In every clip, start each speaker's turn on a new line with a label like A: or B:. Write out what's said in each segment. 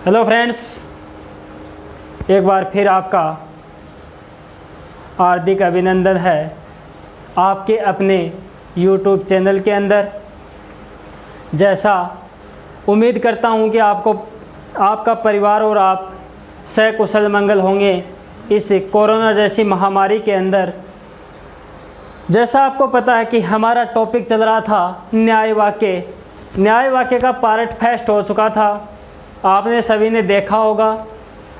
A: Hello friends, एक बार फिर आपका हार्दिक अभिनंदन है आपके अपने यूट्यूब चैनल के अंदर। जैसा उम्मीद करता हूं कि आपका परिवार और आप सकुशल मंगल होंगे इस कोरोना जैसी महामारी के अंदर। जैसा आपको पता है कि हमारा टॉपिक चल रहा था न्याय वाक्य का पार्ट फेस्ट हो चुका था। आपने सभी ने देखा होगा।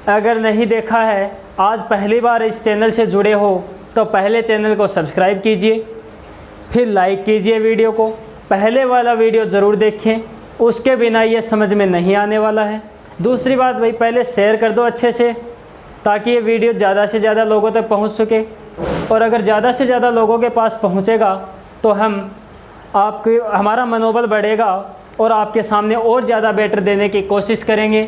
A: अगर नहीं देखा है, आज पहली बार इस चैनल से जुड़े हो तो पहले चैनल को सब्सक्राइब कीजिए, फिर लाइक कीजिए वीडियो को। पहले वाला वीडियो ज़रूर देखें, उसके बिना ये समझ में नहीं आने वाला है। दूसरी बात भाई, पहले शेयर कर दो अच्छे से, ताकि ये वीडियो ज़्यादा से ज़्यादा लोगों तक पहुंच सके। और अगर ज़्यादा से ज़्यादा लोगों के पास पहुंचेगा तो हमारा मनोबल बढ़ेगा और आपके सामने और ज़्यादा बेटर देने की कोशिश करेंगे।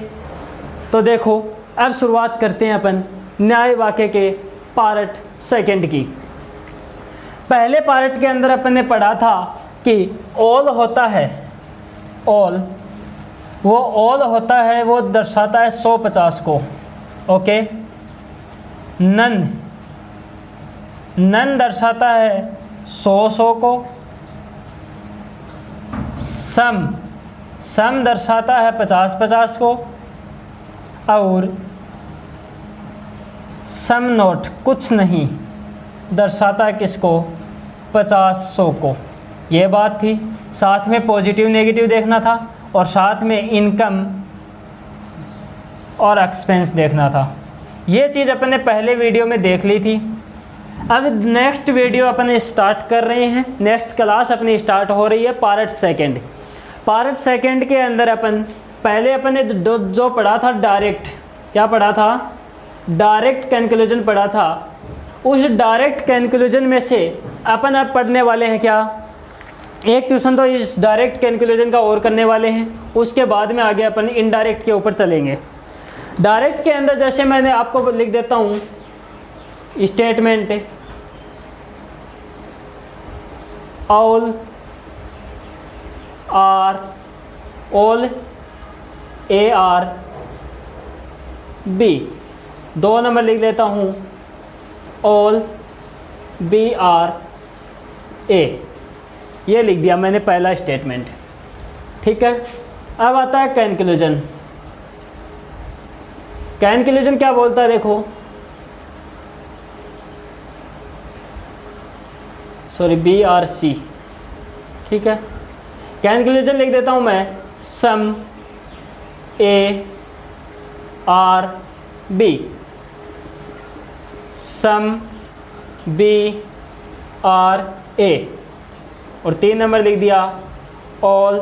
A: तो देखो, अब शुरुआत करते हैं अपन न्याय वाक्य के पार्ट सेकंड की। पहले पार्ट के अंदर अपन ने पढ़ा था कि ऑल होता है, ऑल होता है, वो दर्शाता है 150 को। ओके, नन दर्शाता है 100 को। सम दर्शाता है 50 को। और सम नोट कुछ नहीं दर्शाता है किसको? 50 को। ये बात थी। साथ में पॉजिटिव नेगेटिव देखना था और साथ में इनकम और एक्सपेंस देखना था। ये चीज़ अपन ने पहले वीडियो में देख ली थी। अब नेक्स्ट वीडियो अपन स्टार्ट कर रहे हैं, नेक्स्ट क्लास अपनी स्टार्ट हो रही है पार्ट सेकंड। पार्ट सेकंड के अंदर पहले ने जो पढ़ा था डायरेक्ट, क्या पढ़ा था? डायरेक्ट कंक्लूजन पढ़ा था। उस डायरेक्ट कंक्लूजन में से अपन अब पढ़ने वाले हैं क्या? एक ट्यूशन तो इस डायरेक्ट कंक्लूजन का और करने वाले हैं, उसके बाद में आगे अपन इनडायरेक्ट के ऊपर चलेंगे। डायरेक्ट के अंदर जैसे मैंने आपको लिख देता हूँ statement all AR B। 2 number लिख लेता हूँ ऑल BR A। ये लिख दिया मैंने पहला स्टेटमेंट। ठीक है, अब आता है कंक्लूजन। कंक्लूजन क्या बोलता है? देखो, सॉरी BRC। ठीक है, कंक्लूजन लिख देता हूं मैं सम AR B। Some BR A। और 3 नंबर लिख दिया ऑल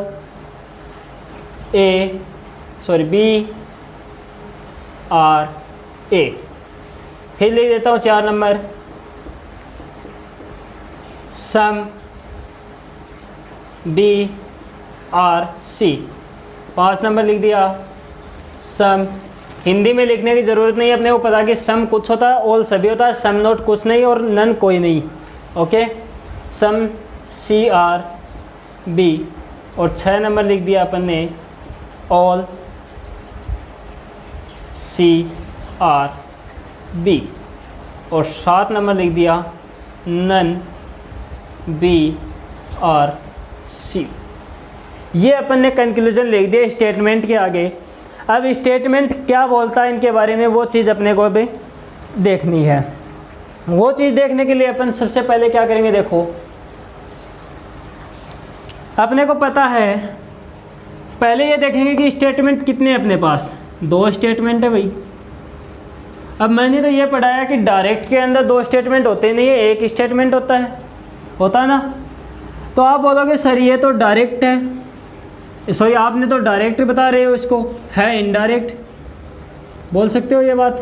A: BR A। फिर लिख देता हूँ 4 नंबर सम BRC। 5 नंबर लिख दिया सम। हिंदी में लिखने की ज़रूरत नहीं है, अपने को पता कि सम कुछ होता है, ऑल सभी होता है, सम नोट कुछ नहीं और नन कोई नहीं। ओके, सम CRB। और 6 नंबर लिख दिया अपन ने ऑल CRB। और 7 नंबर लिख दिया नन BRC। ये अपन ने कंक्लूजन लिख दिया स्टेटमेंट के आगे। अब स्टेटमेंट क्या बोलता है इनके बारे में, वो चीज़ अपने को भी देखनी है। वो चीज़ देखने के लिए अपन सबसे पहले क्या करेंगे? देखो, अपने को पता है, पहले ये देखेंगे कि स्टेटमेंट कितने हैं अपने पास। 2 स्टेटमेंट है भाई। अब मैंने तो ये पढ़ाया कि डायरेक्ट के अंदर 2 स्टेटमेंट होते नहीं है, एक स्टेटमेंट होता है ना। तो आप बोलोगे सर ये तो डायरेक्ट है, सॉरी आपने तो डायरेक्ट बता रहे हो, इसको है इनडायरेक्ट। बोल सकते हो ये बात?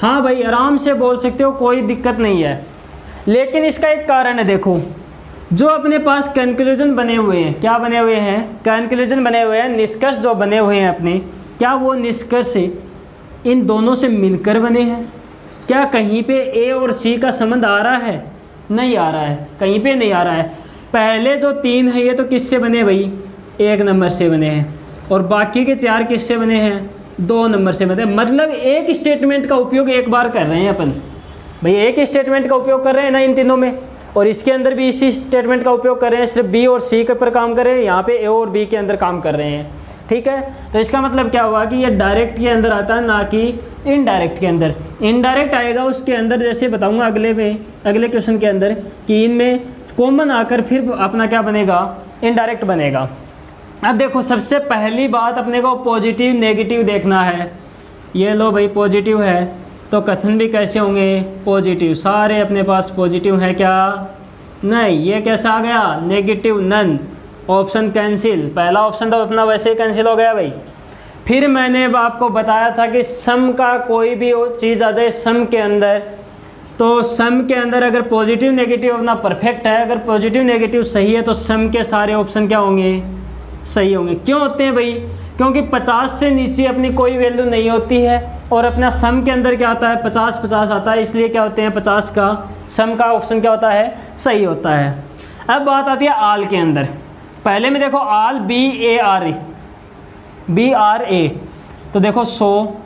A: हाँ भाई, आराम से बोल सकते हो, कोई दिक्कत नहीं है। लेकिन इसका एक कारण है। देखो, जो अपने पास कंक्लूजन बने हुए हैं, क्या बने हुए हैं? कंक्लूजन बने हुए हैं, निष्कर्ष जो बने हुए हैं अपने, क्या वो निष्कर्ष इन दोनों से मिलकर बने हैं? क्या कहीं पे A और C का संबंध आ रहा है? नहीं आ रहा है, कहीं पे नहीं आ रहा है। पहले जो 3 है ये तो किससे बने भाई? 1 नंबर से बने हैं। और बाकी के 4 किससे बने हैं? 2 नंबर से मतलब एक स्टेटमेंट का उपयोग एक बार कर रहे हैं अपन भाई, एक स्टेटमेंट का उपयोग कर रहे हैं ना इन तीनों में, और इसके अंदर भी इसी स्टेटमेंट का उपयोग कर रहे हैं, सिर्फ बी और सी के ऊपर काम कर रहे हैं, यहाँ पे ए और बी के अंदर काम कर रहे हैं। ठीक है, तो इसका मतलब क्या हुआ कि ये डायरेक्ट के अंदर आता है ना कि इनडायरेक्ट के अंदर। इनडायरेक्ट आएगा उसके अंदर, जैसे बताऊंगा अगले क्वेश्चन के अंदर कि इनमें कॉमन आकर फिर अपना क्या बनेगा, इनडायरेक्ट बनेगा। अब देखो सबसे पहली बात अपने को पॉजिटिव नेगेटिव देखना है। ये लो भाई पॉजिटिव है तो कथन भी कैसे होंगे, पॉजिटिव, सारे अपने पास पॉजिटिव है क्या, नहीं, ये कैसा आ गया, नेगेटिव, नन, ऑप्शन कैंसिल, पहला ऑप्शन तो अपना वैसे ही कैंसिल हो गया भाई। फिर मैंने आपको बताया था कि सम का कोई भी चीज़ आ जाए सम के अंदर, तो सम के अंदर अगर पॉजिटिव नेगेटिव अपना परफेक्ट है, अगर पॉजिटिव नेगेटिव सही है तो सम के सारे ऑप्शन क्या होंगे, सही होंगे। क्यों होते हैं भाई, क्योंकि 50 से नीचे अपनी कोई वैल्यू नहीं होती है, और अपना सम के अंदर क्या आता है, 50-50 आता है, इसलिए क्या होते हैं 50 का सम का ऑप्शन क्या होता है, सही होता है। अब बात आती है आल के अंदर। पहले में देखो आल BARA, तो देखो 100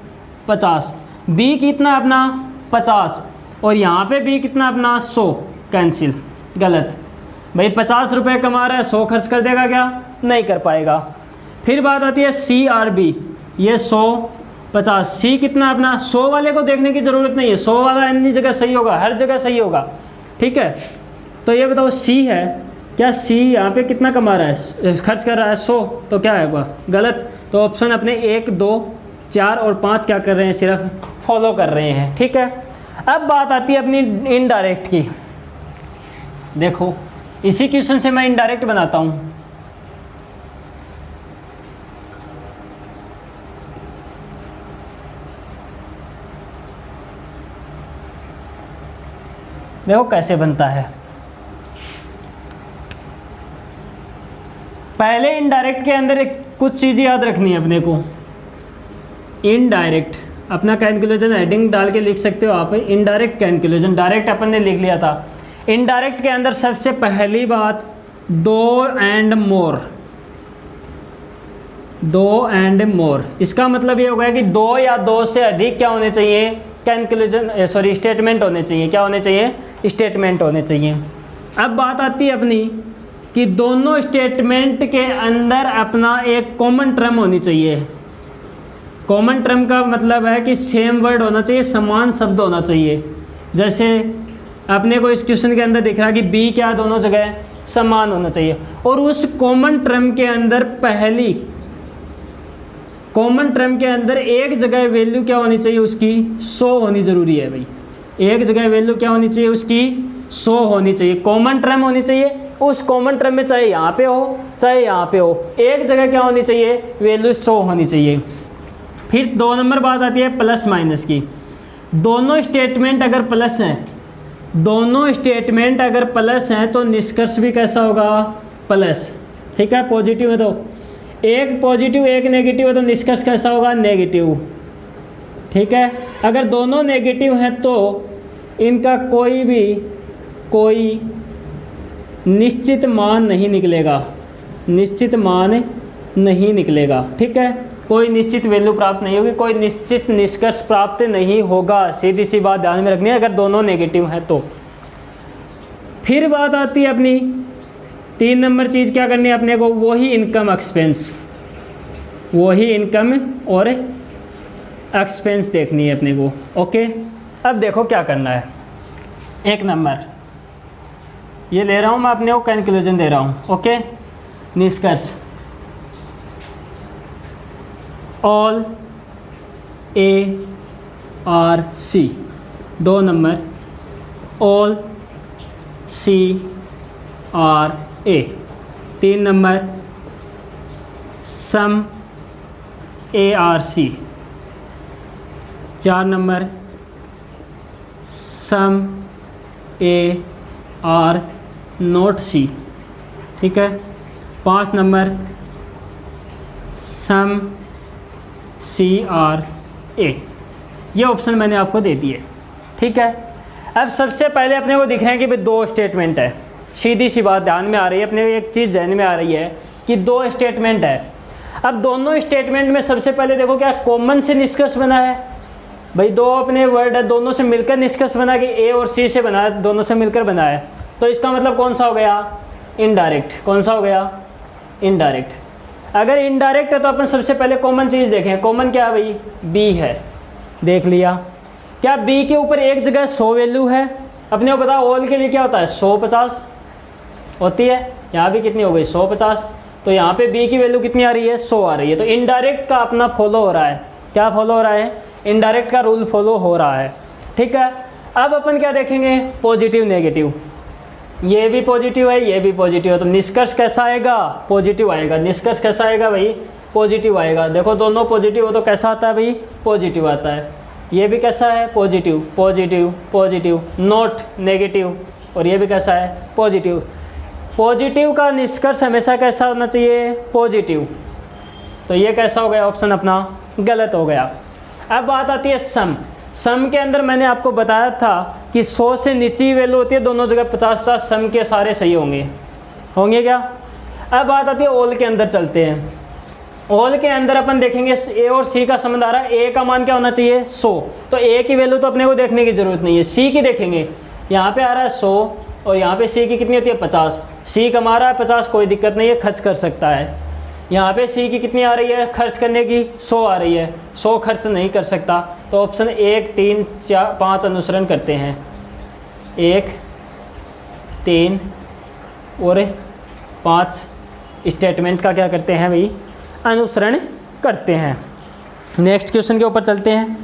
A: 50, बी कितना अपना 50, और यहाँ पे बी कितना अपना 100, कैंसिल, गलत भाई। 50 रुपये कमा रहा है, 100 खर्च कर देगा क्या, नहीं कर पाएगा। फिर बात आती है CRB, ये 100 50, सी कितना अपना 100 वाले को देखने की ज़रूरत नहीं है, 100 वाला अन्य जगह सही होगा, हर जगह सही होगा। ठीक है, तो ये बताओ सी है क्या, सी यहाँ पे कितना कमा रहा है, खर्च कर रहा है 100, तो क्या होगा, गलत। तो ऑप्शन अपने 1 2 4 और 5 क्या कर रहे हैं, सिर्फ फॉलो कर रहे हैं। ठीक है, अब बात आती है अपनी इनडायरेक्ट की। देखो इसी क्वेश्चन से मैं इनडायरेक्ट बनाता हूँ। देखो कैसे बनता है। पहले इनडायरेक्ट के अंदर कुछ चीज़ याद रखनी है अपने को। इनडायरेक्ट अपना कैलकुलेशन हेडिंग डाल के लिख सकते हो आप, इनडायरेक्ट कैलकुलेशन, डायरेक्ट अपन ने लिख लिया था। इनडायरेक्ट के अंदर सबसे पहली बात 2 एंड मोर, इसका मतलब ये होगा कि 2 या 2 से अधिक क्या होने चाहिए, कैलकुलेशन स्टेटमेंट होने चाहिए, क्या होने चाहिए, स्टेटमेंट होने चाहिए। अब बात आती है अपनी कि दोनों स्टेटमेंट के अंदर अपना एक कॉमन टर्म होनी चाहिए। कॉमन टर्म का मतलब है कि सेम वर्ड होना चाहिए, समान शब्द होना चाहिए। जैसे अपने को इस क्वेश्चन के अंदर दिख रहा है कि बी क्या दोनों जगह समान होना चाहिए, और उस कॉमन टर्म के अंदर पहली कॉमन टर्म के अंदर एक जगह वैल्यू क्या होनी चाहिए, उसकी 100 होनी ज़रूरी है भाई। एक जगह वैल्यू क्या होनी चाहिए, उसकी 100 होनी चाहिए, कॉमन टर्म होनी चाहिए। उस कॉमन टर्म में चाहे यहाँ पे हो चाहे यहाँ पे हो, एक जगह क्या होनी चाहिए, वैल्यू 100 होनी चाहिए। फिर 2 नंबर बात आती है प्लस माइनस की। दोनों स्टेटमेंट अगर प्लस हैं, दोनों स्टेटमेंट अगर प्लस हैं तो निष्कर्ष भी कैसा होगा, प्लस। ठीक है, पॉजिटिव है तो एक पॉजिटिव एक नेगेटिव है तो निष्कर्ष कैसा होगा, नेगेटिव। ठीक है, अगर दोनों नेगेटिव हैं तो इनका कोई निश्चित मान नहीं निकलेगा, निश्चित मान नहीं निकलेगा। ठीक है, कोई निश्चित वैल्यू प्राप्त नहीं होगी, कोई निश्चित निष्कर्ष प्राप्त नहीं होगा। सीधी सी बात ध्यान में रखनी है अगर दोनों नेगेटिव हैं तो। फिर बात आती है अपनी 3 नंबर चीज़ क्या करनी है अपने को, वही इनकम एक्सपेंस, वही इनकम और एक्सपेंस देखनी है अपने को। ओके, अब देखो क्या करना है। 1 नंबर ये ले रहा हूँ मैं अपने को, कैलकुलेशन दे रहा हूँ। ओके, निष्कर्ष all ARC। 2 number all CRA। 3 number some ARC। 4 number some AR not C। ठीक है, 5 नंबर सम CRA। ये ऑप्शन मैंने आपको दे दिए। ठीक है, अब सबसे पहले अपने को दिख रहे हैं कि भाई 2 स्टेटमेंट है। सीधी सी बात ध्यान में आ रही है अपने, एक चीज़ ध्यान में आ रही है कि 2 स्टेटमेंट है। अब दोनों स्टेटमेंट में सबसे पहले देखो क्या कॉमन से निष्कर्ष बना है भाई, दो अपने वर्ड है, दोनों से मिलकर निष्कर्ष बना कि ए और सी से बना है, दोनों से मिलकर बना है, तो इसका मतलब कौन सा हो गया, इनडायरेक्ट। कौन सा हो गया, इनडायरेक्ट। अगर इनडायरेक्ट है तो अपन सबसे पहले कॉमन चीज़ देखें, कॉमन क्या है भाई, बी है, देख लिया। क्या बी के ऊपर एक जगह 100 वैल्यू है, अपने को पता ऑल के लिए क्या होता है 150 होती है, यहाँ भी कितनी हो गई 150, तो यहाँ पे बी की वैल्यू कितनी आ रही है 100 आ रही है, तो इनडायरेक्ट का अपना फॉलो हो रहा है, क्या फॉलो हो रहा है, इनडायरेक्ट का रूल फॉलो हो रहा है, ठीक है। अब अपन क्या देखेंगे, पॉजिटिव नेगेटिव, ये भी पॉजिटिव है, ये भी पॉजिटिव है, तो निष्कर्ष कैसा आएगा, पॉजिटिव आएगा। निष्कर्ष कैसा आएगा भाई, पॉजिटिव आएगा। देखो दोनों पॉजिटिव हो तो कैसा आता है भाई, पॉजिटिव आता है। ये भी कैसा है, positive positive positive, not negative, और ये भी कैसा है, पॉजिटिव। पॉजिटिव का निष्कर्ष हमेशा कैसा होना चाहिए, पॉजिटिव। तो ये कैसा हो गया, ऑप्शन अपना गलत हो गया। अब बात आती है सम। सम के अंदर मैंने आपको बताया था कि 100 से नीचे वैल्यू होती है, दोनों जगह 50-50, सम के सारे सही होंगे, होंगे क्या। अब बात आती है ऑल के अंदर चलते हैं। ऑल के अंदर अपन देखेंगे ए और सी का संबंध आ रहा है, ए का मान क्या होना चाहिए 100, तो ए की वैल्यू तो अपने को देखने की जरूरत नहीं है, सी की देखेंगे। यहाँ पे आ रहा है 100 और यहाँ पे सी की कितनी होती है 50, सी कमा रहा है 50, कोई दिक्कत नहीं है, खर्च कर सकता है। यहाँ पे सी की कितनी आ रही है खर्च करने की, 100 आ रही है, 100 खर्च नहीं कर सकता, तो ऑप्शन 1, 3, 4, 5 अनुसरण करते हैं, 1, 3 और 5 स्टेटमेंट का क्या करते हैं भाई, अनुसरण करते हैं। नेक्स्ट क्वेश्चन के ऊपर चलते हैं।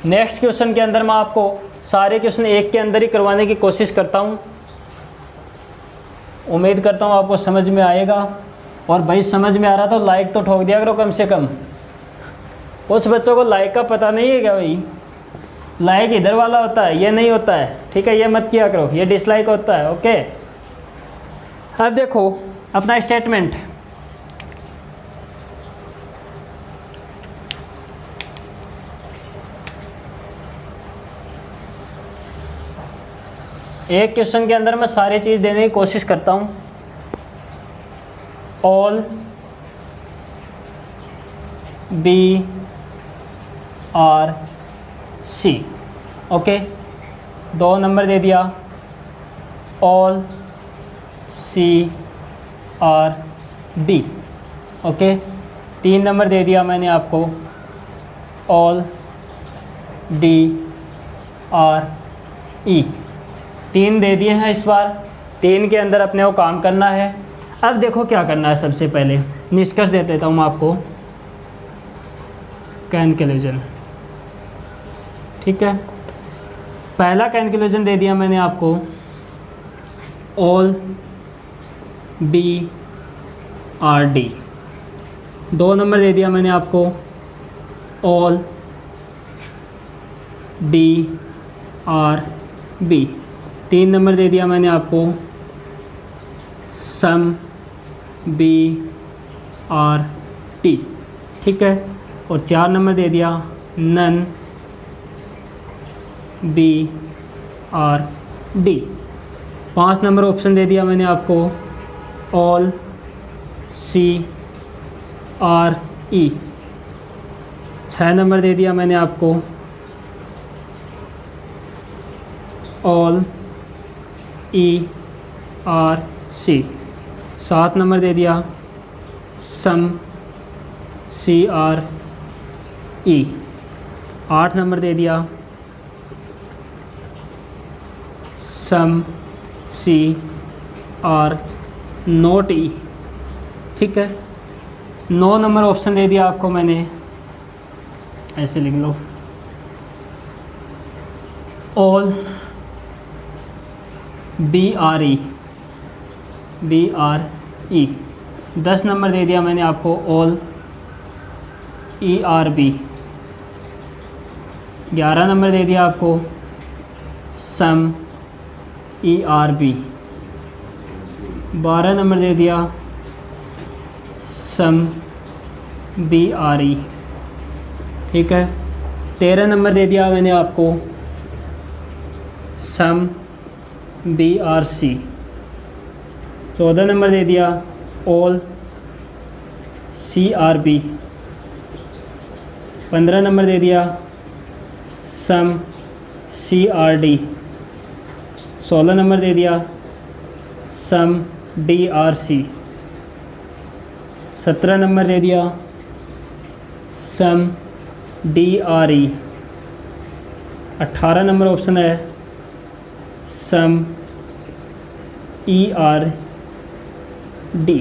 A: नेक्स्ट क्वेश्चन के अंदर मैं आपको सारे क्वेश्चन एक के अंदर ही करवाने की कोशिश करता हूँ, उम्मीद करता हूँ आपको समझ में आएगा। और भाई समझ में आ रहा तो लाइक तो ठोक दिया करो कम से कम। उस बच्चों को लाइक का पता नहीं है क्या भाई, लाइक इधर वाला होता है, ये नहीं होता है, ठीक है, ये मत किया करो, ये डिसलाइक होता है, ओके। अब देखो अपना स्टेटमेंट, एक क्वेश्चन के अंदर मैं सारी चीज़ देने की कोशिश करता हूँ। All B R C, okay, 2 number दे दिया, all C R D, okay, 3 number दे दिया मैंने आपको, ऑल डी आर ई, 3 दे दिए हैं इस बार। 3 के अंदर अपने को काम करना है। अब देखो क्या करना है, सबसे पहले निष्कर्ष दे देता हूँ मैं आपको, कंक्लूजन, ठीक है। पहला कंक्लूजन दे दिया मैंने आपको, all B R D. 2 number दे दिया मैंने आपको, all D R B. 3 number दे दिया मैंने आपको, सम बी आर टी, ठीक है। और 4 नंबर दे दिया, none B R D. 5 number option दे दिया मैंने आपको, all C R E. 6 number दे दिया मैंने आपको, all E R C. 7 number दे दिया, सम सी आर ई। 8 नंबर दे दिया, सम सी आर नॉट ई, ठीक है। 9 नंबर ऑप्शन दे दिया आपको मैंने, ऐसे लिख लो, all B R E, B R E. 10 number दे दिया मैंने आपको, all E R B. 11 number दे दिया आपको, some E R B. 12 number दे दिया, सम बी आर ई, ठीक है। 13 नंबर दे दिया मैंने आपको, some B R C. 14 number दे दिया, ऑल CRB। 15 नंबर दे दिया सम CRD। 16 नंबर दे दिया सम DRC। 17 नंबर दे दिया सम DRE। 18 नंबर ऑप्शन है सम ERD।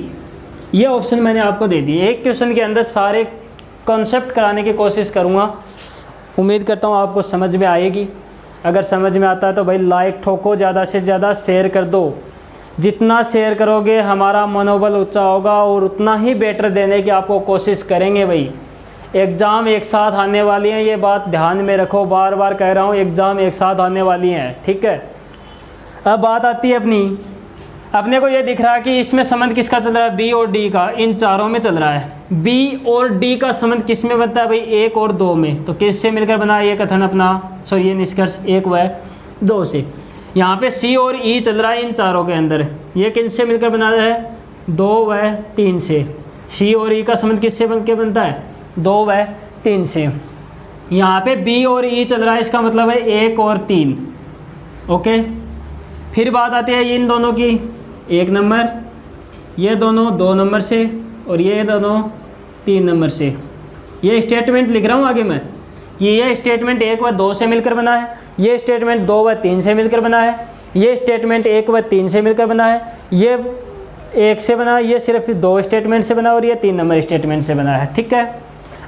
A: ये ऑप्शन मैंने आपको दे दिए। एक क्वेश्चन के अंदर सारे कॉन्सेप्ट कराने की कोशिश करूँगा। उम्मीद करता हूँ आपको समझ में आएगी। अगर समझ में आता है तो भाई लाइक ठोको, ज़्यादा से ज़्यादा शेयर कर दो। जितना शेयर करोगे हमारा मनोबल ऊंचा होगा और उतना ही बेटर देने की आपको कोशिश करेंगे। भाई एग्ज़ाम एक साथ आने वाली हैं, ये बात ध्यान में रखो। बार बार कह रहा हूँ एग्ज़ाम एक साथ आने वाली हैं, ठीक है। अब बात आती है अपने को ये दिख रहा है कि इसमें संबंध किसका चल रहा है, बी और डी का। इन चारों में चल रहा है। बी और डी का संबंध किस में बनता है भाई, 1 और 2 में। तो किससे मिलकर बना ये कथन अपना, सॉरी ये निष्कर्ष 1 व 2 से। यहाँ पे सी और ई चल रहा है इन चारों के अंदर। ये किससे मिलकर बना है, 2 व 3 से। सी और ई का संबंध किससे बनता है, 2 व 3 से। यहाँ पे बी और ई चल रहा है, इसका मतलब है 1 और 3। ओके, फिर बात आती है इन दोनों की। 1 नंबर, ये दोनों 2 नंबर से और ये दोनों 3 नंबर से। ये स्टेटमेंट लिख रहा हूँ आगे मैं कि ये स्टेटमेंट 1 व 2 से मिलकर बना है, ये स्टेटमेंट 2 व 3 से मिलकर बना है, ये स्टेटमेंट 1 व 3 से मिलकर बना है, ये 1 से बना, ये सिर्फ 2 स्टेटमेंट से बना और ये 3 नंबर स्टेटमेंट से बना है, ठीक है।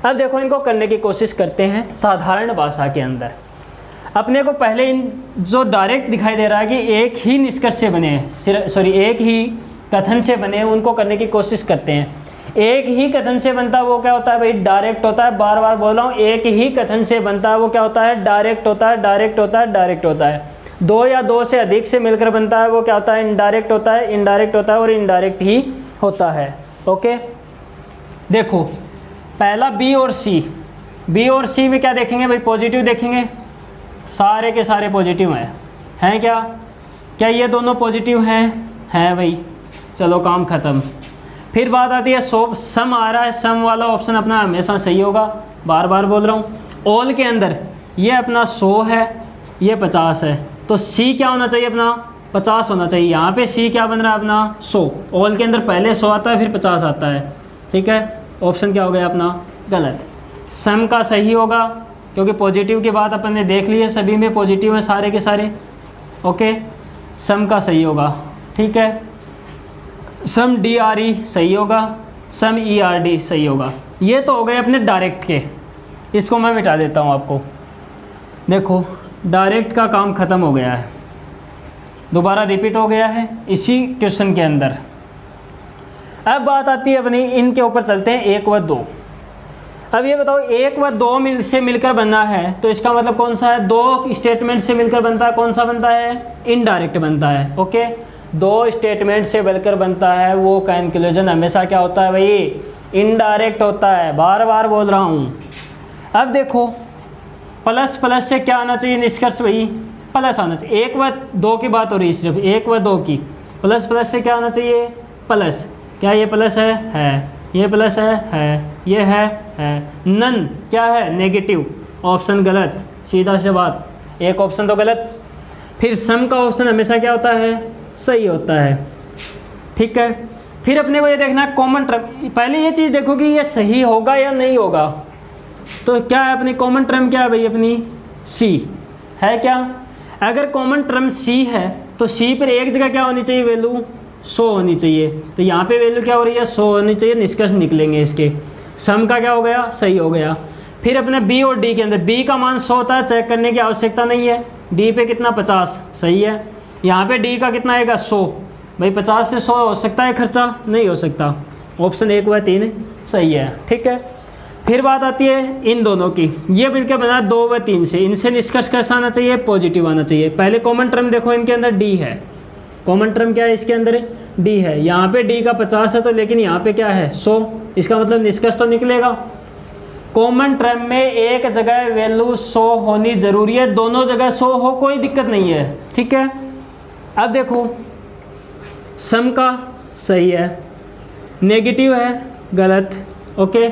A: अब देखो इनको करने की कोशिश करते हैं साधारण भाषा के अंदर। अपने को पहले इन जो डायरेक्ट दिखाई दे रहा है कि एक ही निष्कर्ष से बने हैं, सॉरी एक ही कथन से बने हैं, उनको करने की कोशिश करते हैं। एक ही कथन से बनता है वो क्या होता है भाई, डायरेक्ट होता है। बार बार बोल रहा हूँ, एक ही कथन से बनता है वो क्या होता है, डायरेक्ट होता है, डायरेक्ट होता है, डायरेक्ट होता है। 2 या 2 से अधिक से मिलकर बनता है वो क्या होता है, इनडायरेक्ट होता है, इनडायरेक्ट होता है और इनडायरेक्ट ही होता है। ओके, देखो पहला बी और सी। बी और सी में क्या देखेंगे भाई, पॉजिटिव देखेंगे। सारे के सारे पॉजिटिव हैं क्या, क्या ये दोनों पॉजिटिव हैं भाई, चलो काम ख़त्म। फिर बात आती है सम आ रहा है, सम वाला ऑप्शन अपना हमेशा सही होगा। बार बार बोल रहा हूँ। ऑल के अंदर ये अपना 100 है, ये 50 है, तो सी क्या होना चाहिए अपना, 50 होना चाहिए। यहाँ पे सी क्या बन रहा है अपना, 100। ऑल के अंदर पहले 100 आता है फिर 50 आता है, ठीक है। ऑप्शन क्या हो गया अपना, गलत। सम का सही होगा क्योंकि पॉजिटिव की बात अपन ने देख ली है, सभी में पॉजिटिव है सारे के सारे। ओके, सम का सही होगा, ठीक है। सम DRE सही होगा, सम ERD सही होगा। ये तो हो गए अपने डायरेक्ट के, इसको मैं मिटा देता हूँ आपको। देखो डायरेक्ट का काम ख़त्म हो गया है, दोबारा रिपीट हो गया है इसी क्वेश्चन के अंदर। अब बात आती है अपनी इनके ऊपर चलते हैं 1 व 2। अब ये बताओ 1 व 2 से मिलकर बनना है तो इसका मतलब कौन सा है, 2 स्टेटमेंट से मिलकर बनता है, कौन सा बनता है, इनडायरेक्ट बनता है। ओके, 2 स्टेटमेंट से मिलकर बनता है वो कंक्लूजन हमेशा क्या होता है भाई, इनडायरेक्ट होता है। बार बार बोल रहा हूँ। अब देखो प्लस प्लस से क्या आना चाहिए निष्कर्ष भाई, प्लस आना चाहिए। 1 व 2 की बात हो रही है, सिर्फ 1 व 2 की। प्लस प्लस से क्या आना चाहिए, प्लस। क्या ये प्लस है, ये प्लस है, ये है। नन क्या है, नेगेटिव। ऑप्शन गलत, सीधा से बात, एक ऑप्शन तो गलत। फिर सम का ऑप्शन हमेशा क्या होता है, सही होता है, ठीक है। फिर अपने को ये देखना है कॉमन टर्म। पहले ये चीज़ देखो कि ये सही होगा या नहीं होगा। तो क्या है अपनी कॉमन टर्म, क्या है भाई अपनी सी है क्या। अगर कॉमन टर्म सी है तो सी पर एक जगह क्या होनी चाहिए, वैल्यू 100 होनी चाहिए। तो यहाँ पे वैल्यू क्या हो रही है, 100 होनी चाहिए। निष्कर्ष निकलेंगे इसके। सम का क्या हो गया, सही हो गया। फिर अपने बी और डी के अंदर बी का मान 100 होता है, चेक करने की आवश्यकता नहीं है। डी पे कितना, 50, सही है। यहाँ पे डी का कितना आएगा, 100। भाई 50 से 100 हो सकता है खर्चा, नहीं हो सकता। ऑप्शन 1 व 3 सही है, ठीक है। फिर बात आती है इन दोनों की। ये मिलकर बना 2 व 3 से। इनसे निष्कर्ष कैसा आना चाहिए, पॉजिटिव आना चाहिए। पहले कॉमन टर्म देखो, इनके अंदर डी है। कॉमन टर्म क्या है इसके अंदर, डी है। यहाँ पे डी का 50 है तो, लेकिन यहाँ पे क्या है 100। इसका मतलब निष्कर्ष तो निकलेगा। कॉमन टर्म में एक जगह वैल्यू 100 होनी जरूरी है, दोनों जगह 100 हो कोई दिक्कत नहीं है, ठीक है। अब देखो सम का सही है, नेगेटिव है, गलत। ओके,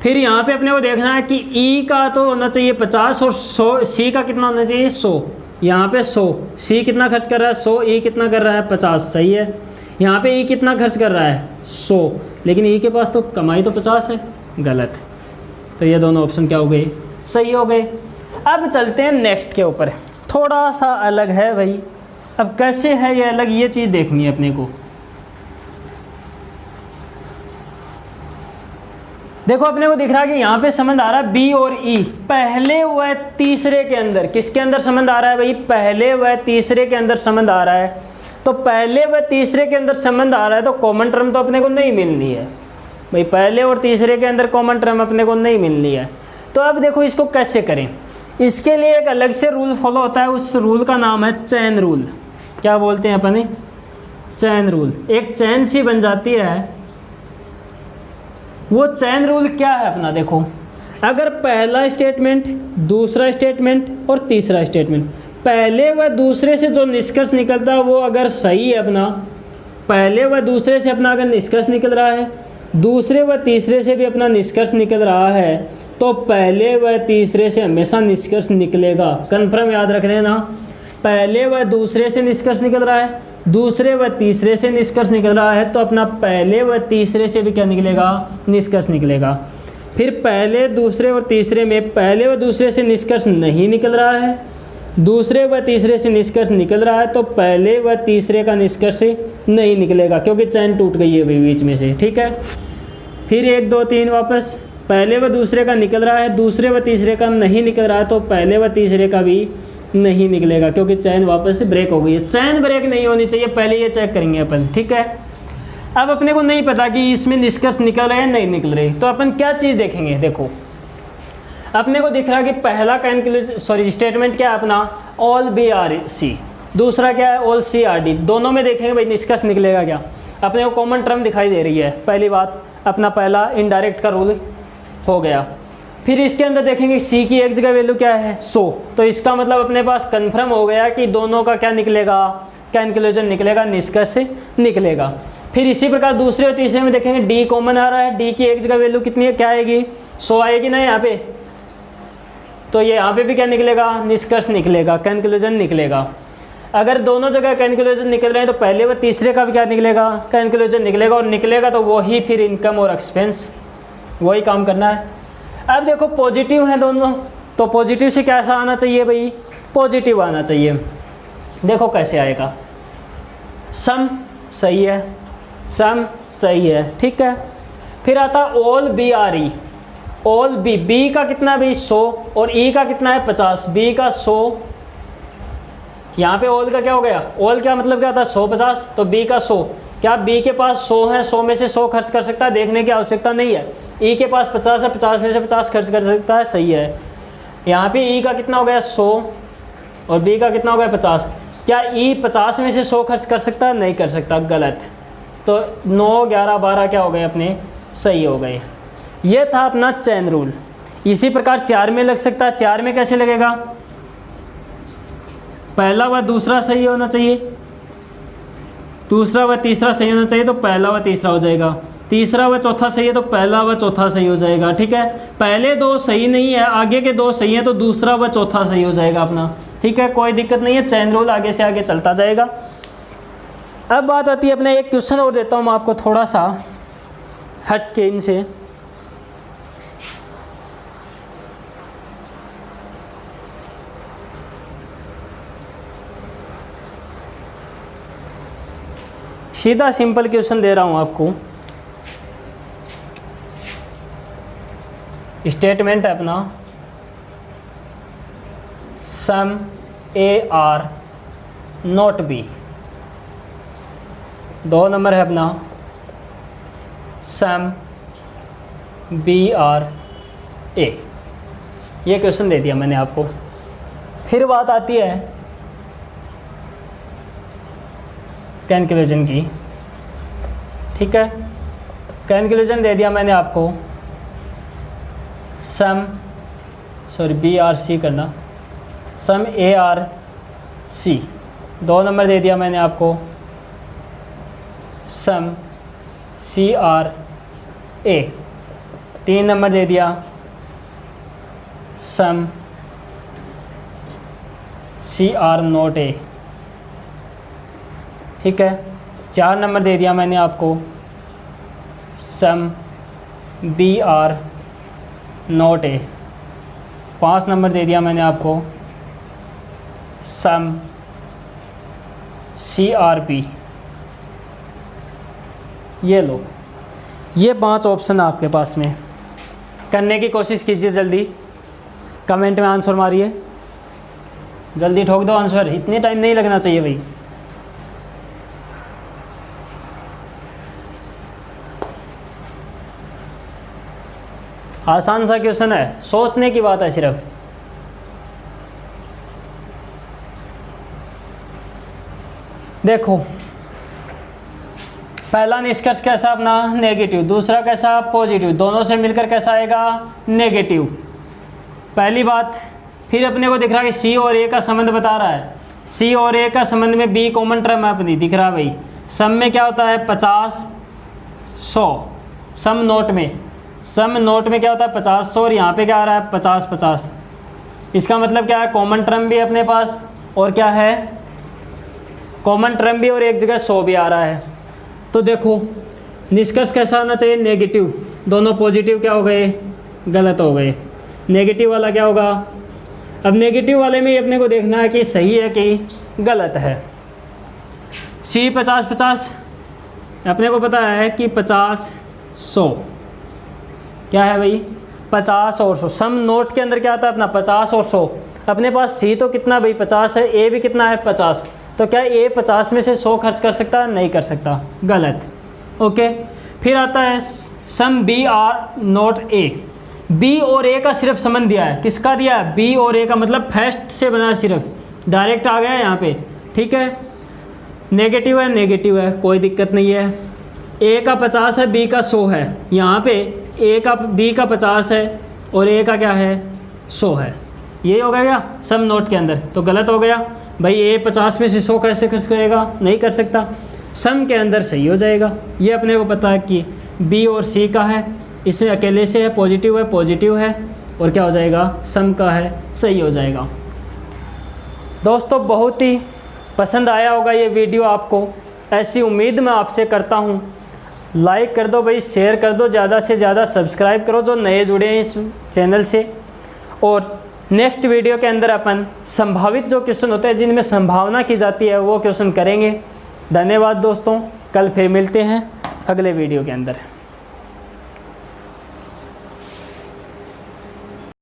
A: फिर यहाँ पे अपने को देखना है कि E का तो होना चाहिए 50 और 100, C का कितना होना चाहिए 100। यहाँ पे 100, C कितना खर्च कर रहा है 100, E कितना कर रहा है 50, सही है। यहाँ पे E कितना खर्च कर रहा है 100, लेकिन E के पास तो कमाई तो 50 है, गलत। तो ये दोनों ऑप्शन क्या हो गए, सही हो गए। अब चलते हैं नेक्स्ट के ऊपर, थोड़ा सा अलग है भाई। अब कैसे है ये अलग, ये चीज़ देखनी है अपने को। देखो अपने को दिख रहा है कि यहाँ पे संबंध आ रहा है बी और ई, पहले व तीसरे के अंदर। किसके अंदर संबंध आ रहा है भाई, पहले व तीसरे के अंदर संबंध आ रहा है। तो पहले व तीसरे के अंदर संबंध आ रहा है तो कॉमन टर्म तो अपने को नहीं मिलनी है भाई, पहले और तीसरे के अंदर कॉमन टर्म अपने को नहीं मिलनी है। तो अब देखो इसको कैसे करें, इसके लिए एक अलग से रूल फॉलो होता है, उस रूल का नाम है चैन रूल। क्या बोलते हैं अपने, चैन रूल। एक चैन सी बन जाती है। वो चैन रूल क्या है अपना, देखो अगर पहला स्टेटमेंट, दूसरा स्टेटमेंट और तीसरा स्टेटमेंट, पहले व दूसरे से जो निष्कर्ष निकलता है वो अगर सही है अपना, पहले व दूसरे से अपना अगर निष्कर्ष निकल रहा है, दूसरे व तीसरे से भी अपना निष्कर्ष निकल रहा है, तो पहले व तीसरे से हमेशा निष्कर्ष निकलेगा। कन्फर्म याद रख लेना, पहले व दूसरे से निष्कर्ष निकल रहा है, दूसरे व तीसरे से निष्कर्ष निकल रहा है, तो अपना पहले व तीसरे से भी क्या निकलेगा, निष्कर्ष निकलेगा। फिर पहले, दूसरे और तीसरे में पहले व दूसरे से निष्कर्ष नहीं निकल रहा है, दूसरे व तीसरे से निष्कर्ष निकल रहा है, तो पहले व तीसरे का निष्कर्ष नहीं निकलेगा क्योंकि चैन टूट गई है बीच में से, ठीक है। फिर 1 2 3 वापस, पहले व दूसरे का निकल रहा है, दूसरे व तीसरे का नहीं निकल रहा है, तो पहले व तीसरे का भी नहीं निकलेगा क्योंकि चैन वापस से ब्रेक हो गई है। चैन ब्रेक नहीं होनी चाहिए, पहले ये चेक करेंगे अपन, ठीक है। अब अपने को नहीं पता कि इसमें निष्कर्ष निकल रहे हैं नहीं निकल रहे, तो अपन क्या चीज़ देखेंगे, देखो अपने को दिख रहा है कि पहला स्टेटमेंट क्या है अपना, ऑल बी आर सी, दूसरा क्या है ऑल सी आर डी। दोनों में देखेंगे भाई निष्कर्ष निकलेगा क्या। अपने को कॉमन टर्म दिखाई दे रही है, पहली बात अपना पहला इनडायरेक्ट का रूल हो गया। फिर इसके अंदर देखेंगे सी की एक जगह वैल्यू क्या है 100, तो इसका मतलब अपने पास कंफर्म हो गया कि दोनों का क्या निकलेगा, कंक्लूजन निकलेगा, निष्कर्ष निकलेगा। फिर इसी प्रकार दूसरे और तीसरे में देखेंगे डी कॉमन आ रहा है, डी की एक जगह वैल्यू कितनी है, क्या आएगी 100 आएगी ना यहाँ पे, तो ये यहाँ पे भी क्या निकलेगा, निष्कर्ष निकलेगा, कंक्लूजन निकलेगा। अगर दोनों जगह कंक्लूजन निकल रहे हैं तो पहले व तीसरे का भी क्या निकलेगा, कंक्लूजन निकलेगा, और निकलेगा तो वही फिर इनकम और एक्सपेंस, वही काम करना है। अब देखो पॉजिटिव है दोनों, तो पॉजिटिव से कैसा आना चाहिए भाई, पॉजिटिव आना चाहिए। देखो कैसे आएगा, सम सही है, सम सही है, ठीक है। फिर आता all B R E, all B, B का कितना है भाई 100 और ई का कितना है 50, बी का 100, यहाँ पे ऑल का क्या हो गया, ऑल क्या मतलब क्या होता है 100 50, तो बी का 100, क्या बी के पास 100 है, 100 में से 100 खर्च कर सकता है, देखने की आवश्यकता नहीं है। ई के पास 50 है, 50 में से 50 खर्च कर सकता है, सही है। यहाँ पे ई का कितना हो गया 100 और बी का कितना हो गया 50, क्या ई 50 में से 100 खर्च कर सकता है, नहीं कर सकता, गलत। तो 9 11 12 क्या हो गए अपने, सही हो गए। ये था अपना चैन रूल। इसी प्रकार 4 में लग सकता है, 4 में कैसे लगेगा, पहला व दूसरा सही होना चाहिए, दूसरा व तीसरा सही होना चाहिए, तो पहला व तीसरा हो जाएगा। तीसरा व चौथा सही है तो पहला व चौथा सही हो जाएगा, ठीक है। पहले 2 सही नहीं है, आगे के 2 सही हैं, तो दूसरा व चौथा सही हो जाएगा अपना, ठीक है, कोई दिक्कत नहीं है, चैन रूल आगे से आगे चलता जाएगा। अब बात आती है अपने, एक क्वेश्चन और देता हूँ मैं आपको थोड़ा सा हट के इनसे। सीधा सिंपल क्वेश्चन दे रहा हूँ आपको, स्टेटमेंट है अपना some A R not B, 2 number है अपना सम बी आर ए। ये क्वेश्चन दे दिया मैंने आपको। फिर बात आती है कंक्लूजन की, ठीक है। कंक्लूजन दे दिया मैंने आपको सम बी आर सी करना, सम ए आर सी। 2 नंबर दे दिया मैंने आपको सम CRA। 3 नंबर दे दिया सम CR0A, ठीक है। 4 नंबर दे दिया मैंने आपको सम BR0A। 5 नंबर दे दिया मैंने आपको सम CRB। ये लो, ये 5 ऑप्शन आपके पास में। करने की कोशिश कीजिए, जल्दी कमेंट में आंसर मारिए, जल्दी ठोक दो आंसर, इतनी टाइम नहीं लगना चाहिए भाई। आसान सा क्वेश्चन है, सोचने की बात है सिर्फ। देखो, पहला निष्कर्ष कैसा अपना नेगेटिव, दूसरा कैसा पॉजिटिव, दोनों से मिलकर कैसा आएगा नेगेटिव। पहली बात, फिर अपने को दिख रहा है कि सी और ए का संबंध बता रहा है। सी और ए का संबंध में बी कॉमन टर्म है अपनी, दिख रहा है भाई। सम में क्या होता है 50 100, सम नोट में क्या होता है 50 100, और यहाँ पे क्या आ रहा है 50 50। इसका मतलब क्या है, कॉमन टर्म भी अपने पास, और क्या है कॉमन टर्म भी, और एक जगह 100 भी आ रहा है। तो देखो निष्कर्ष कैसा आना चाहिए नेगेटिव। दोनों पॉजिटिव क्या हो गए, गलत हो गए। नेगेटिव वाला क्या होगा, अब नेगेटिव वाले में अपने को देखना है कि सही है कि गलत है। सी 50 50, अपने को पता है कि 50 100 क्या है भाई 50 और 100। सम नोट के अंदर क्या आता है अपना 50 और 100। अपने पास सी तो कितना भाई 50 है, ए भी कितना है 50, तो क्या ए 50 में से 100 खर्च कर सकता है, नहीं कर सकता, गलत। ओके, फिर आता है सम BR0A। बी और ए का सिर्फ संबंध दिया है, किसका दिया है बी और ए का, मतलब फर्स्ट से बना, सिर्फ डायरेक्ट आ गया है यहाँ पे, ठीक है। नेगेटिव है, कोई दिक्कत नहीं है। ए का 50 है, बी का 100 है, यहाँ पे बी का 50 है और ए का क्या है 100 है। ये हो गया सम नोट के अंदर, तो गलत हो गया भाई। ए 50 में से 100 कैसे खर्च करेगा, नहीं कर सकता। सम के अंदर सही हो जाएगा। ये अपने को पता है कि बी और सी का है, इसमें अकेले से है, पॉजिटिव है, और क्या हो जाएगा सम का है, सही हो जाएगा। दोस्तों बहुत ही पसंद आया होगा ये वीडियो आपको, ऐसी उम्मीद मैं आपसे करता हूँ। लाइक कर दो भाई, शेयर कर दो, ज़्यादा से ज़्यादा सब्सक्राइब करो जो नए जुड़े हैं इस चैनल से। और नेक्स्ट वीडियो के अंदर अपन संभावित जो क्वेश्चन होते हैं जिनमें संभावना की जाती है वो क्वेश्चन करेंगे। धन्यवाद दोस्तों, कल फिर मिलते हैं अगले वीडियो के अंदर।